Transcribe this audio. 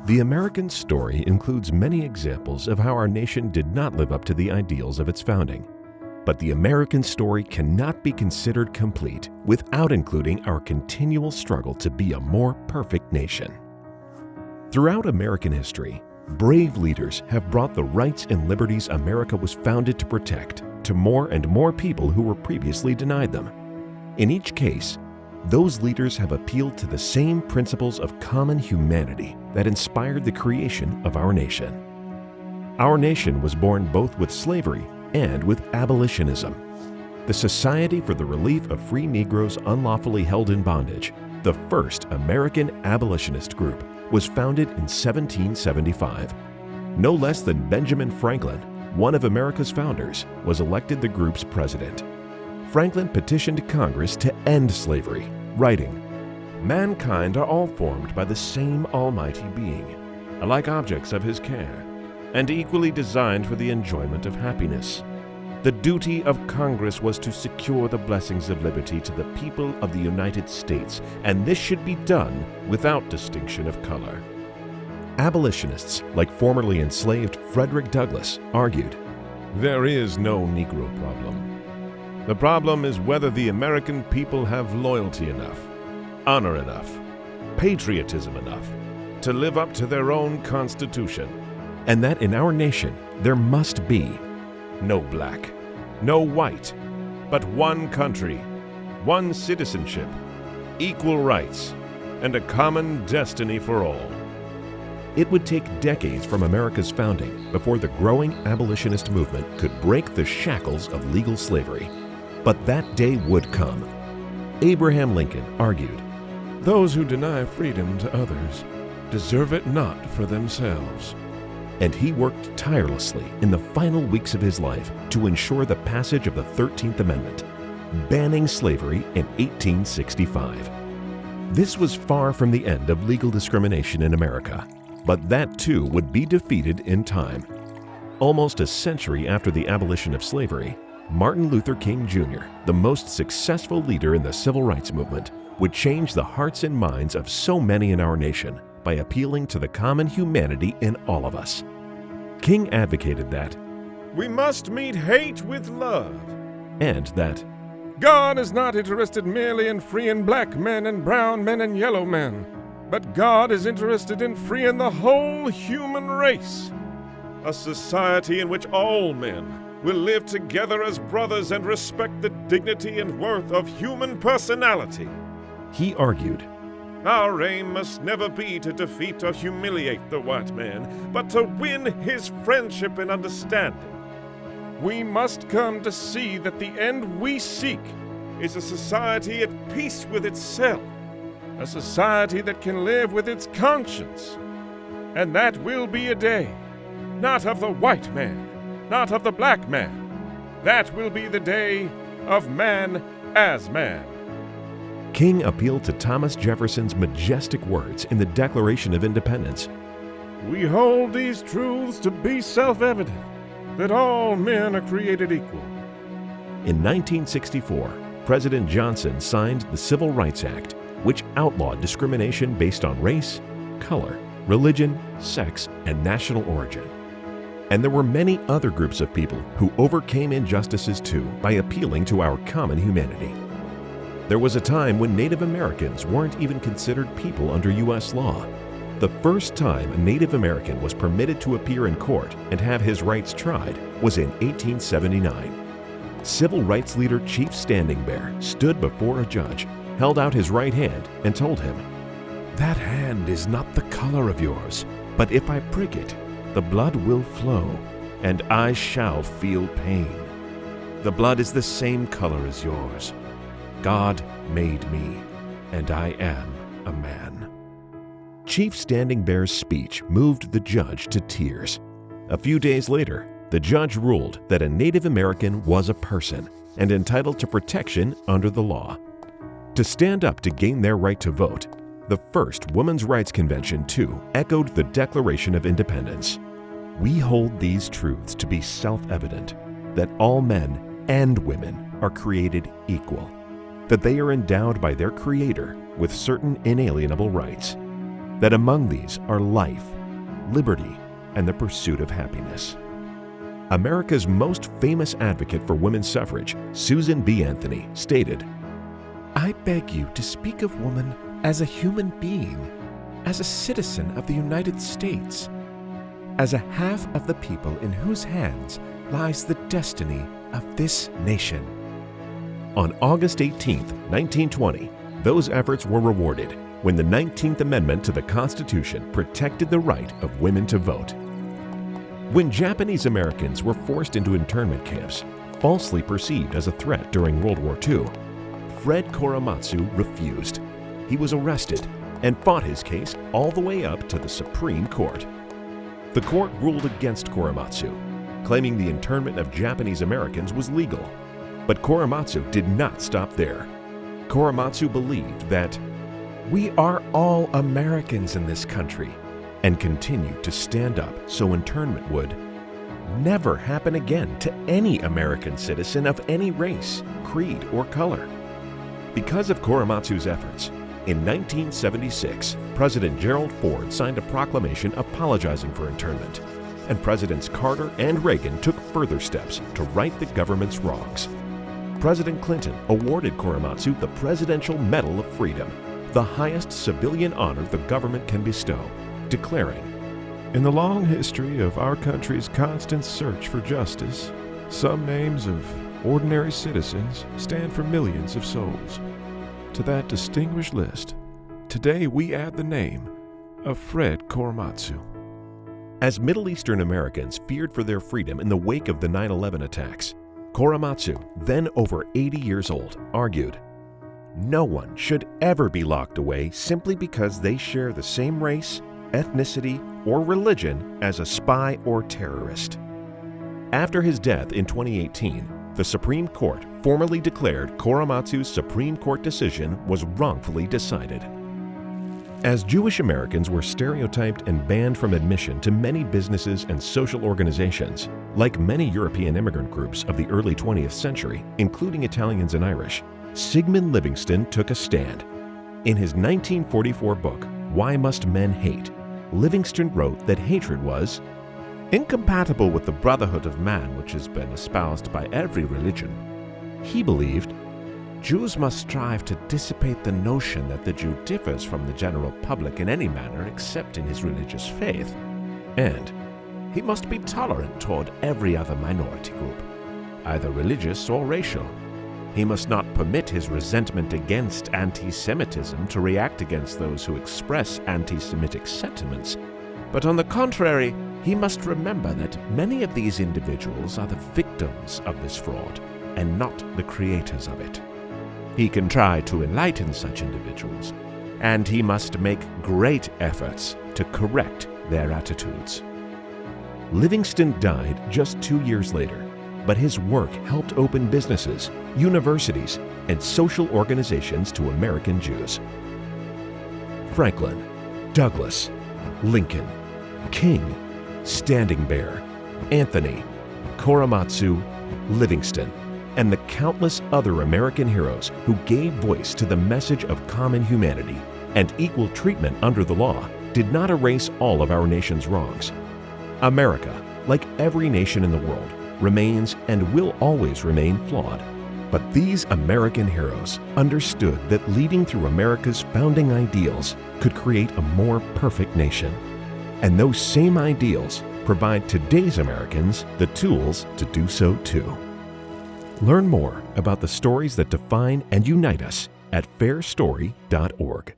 The American story includes many examples of how our nation did not live up to the ideals of its founding. But the American story cannot be considered complete without including our continual struggle to be a more perfect nation. Throughout American history, brave leaders have brought the rights and liberties America was founded to protect to more and more people who were previously denied them. In each case, those leaders have appealed to the same principles of common humanity that inspired the creation of our nation. Our nation was born both with slavery and with abolitionism. The Society for the Relief of Free Negroes Unlawfully Held in Bondage, the first American abolitionist group, was founded in 1775. No less than Benjamin Franklin, one of America's founders, was elected the group's president. Franklin petitioned Congress to end slavery, writing, "Mankind are all formed by the same almighty being, alike objects of his care, and equally designed for the enjoyment of happiness. The duty of Congress was to secure the blessings of liberty to the people of the United States, and this should be done without distinction of color." Abolitionists, like formerly enslaved Frederick Douglass, argued, "There is no Negro problem. The problem is whether the American people have loyalty enough, honor enough, patriotism enough to live up to their own Constitution, and that in our nation there must be no black, no white, but one country, one citizenship, equal rights, and a common destiny for all." It would take decades from America's founding before the growing abolitionist movement could break the shackles of legal slavery. But that day would come. Abraham Lincoln argued, "Those who deny freedom to others deserve it not for themselves." And he worked tirelessly in the final weeks of his life to ensure the passage of the 13th Amendment, banning slavery in 1865. This was far from the end of legal discrimination in America, but that too would be defeated in time. Almost a century after the abolition of slavery, Martin Luther King Jr., the most successful leader in the civil rights movement, would change the hearts and minds of so many in our nation by appealing to the common humanity in all of us. King advocated that we must meet hate with love, and that God is not interested merely in freeing black men and brown men and yellow men, but God is interested in freeing the whole human race. A society in which all men will live together as brothers and respect the dignity and worth of human personality. He argued, "Our aim must never be to defeat or humiliate the white man, but to win his friendship and understanding. We must come to see that the end we seek is a society at peace with itself, a society that can live with its conscience. And that will be a day, not of the white man, not of the black man. That will be the day of man as man." King appealed to Thomas Jefferson's majestic words in the Declaration of Independence. "We hold these truths to be self-evident, that all men are created equal." In 1964, President Johnson signed the Civil Rights Act, which outlawed discrimination based on race, color, religion, sex, and national origin. And there were many other groups of people who overcame injustices too by appealing to our common humanity. There was a time when Native Americans weren't even considered people under U.S. law. The first time a Native American was permitted to appear in court and have his rights tried was in 1879. Civil rights leader Chief Standing Bear stood before a judge, held out his right hand, and told him, "That hand is not the color of yours, but if I prick it, the blood will flow, and I shall feel pain. The blood is the same color as yours. God made me, and I am a man." Chief Standing Bear's speech moved the judge to tears. A few days later, the judge ruled that a Native American was a person and entitled to protection under the law. To stand up to gain their right to vote, the first Women's Rights Convention, too, echoed the Declaration of Independence. We hold these truths to be self-evident, that all men and women are created equal, that they are endowed by their Creator with certain inalienable rights, that among these are life, liberty, and the pursuit of happiness. America's most famous advocate for women's suffrage, Susan B. Anthony, stated, "I beg you to speak of woman as a human being, as a citizen of the United States, as a half of the people in whose hands lies the destiny of this nation." On August 18, 1920, those efforts were rewarded when the 19th Amendment to the Constitution protected the right of women to vote. When Japanese Americans were forced into internment camps, falsely perceived as a threat during World War II, Fred Korematsu refused. He was arrested and fought his case all the way up to the Supreme Court. The court ruled against Korematsu, claiming the internment of Japanese Americans was legal. But Korematsu did not stop there. Korematsu believed that we are all Americans in this country, and continued to stand up so internment would never happen again to any American citizen of any race, creed, or color. Because of Korematsu's efforts, in 1976, President Gerald Ford signed a proclamation apologizing for internment, and Presidents Carter and Reagan took further steps to right the government's wrongs. President Clinton awarded Korematsu the Presidential Medal of Freedom, the highest civilian honor the government can bestow, declaring, "In the long history of our country's constant search for justice, some names of ordinary citizens stand for millions of souls. To that distinguished list, today we add the name of Fred Korematsu." As Middle Eastern Americans feared for their freedom in the wake of the 9/11 attacks, Korematsu, then over 80 years old, argued, "No one should ever be locked away simply because they share the same race, ethnicity, or religion as a spy or terrorist." After his death in 2018, the Supreme Court formally declared Korematsu's Supreme Court decision was wrongfully decided. As Jewish Americans were stereotyped and banned from admission to many businesses and social organizations, like many European immigrant groups of the early 20th century, including Italians and Irish, Sigmund Livingston took a stand. In his 1944 book, Why Must Men Hate?, Livingston wrote that hatred was incompatible with the brotherhood of man which has been espoused by every religion. He believed Jews must strive to dissipate the notion that the Jew differs from the general public in any manner except in his religious faith, and he must be tolerant toward every other minority group, either religious or racial. He must not permit his resentment against anti-Semitism to react against those who express anti-Semitic sentiments, but on the contrary, he must remember that many of these individuals are the victims of this fraud and not the creators of it. He can try to enlighten such individuals, and he must make great efforts to correct their attitudes. Livingston died just 2 years later, but his work helped open businesses, universities, and social organizations to American Jews. Franklin, Douglass, Lincoln, King, Standing Bear, Anthony, Korematsu, Livingston, and the countless other American heroes who gave voice to the message of common humanity and equal treatment under the law did not erase all of our nation's wrongs. America, like every nation in the world, remains and will always remain flawed. But these American heroes understood that leading through America's founding ideals could create a more perfect nation. And those same ideals provide today's Americans the tools to do so too. Learn more about the stories that define and unite us at fairstory.org.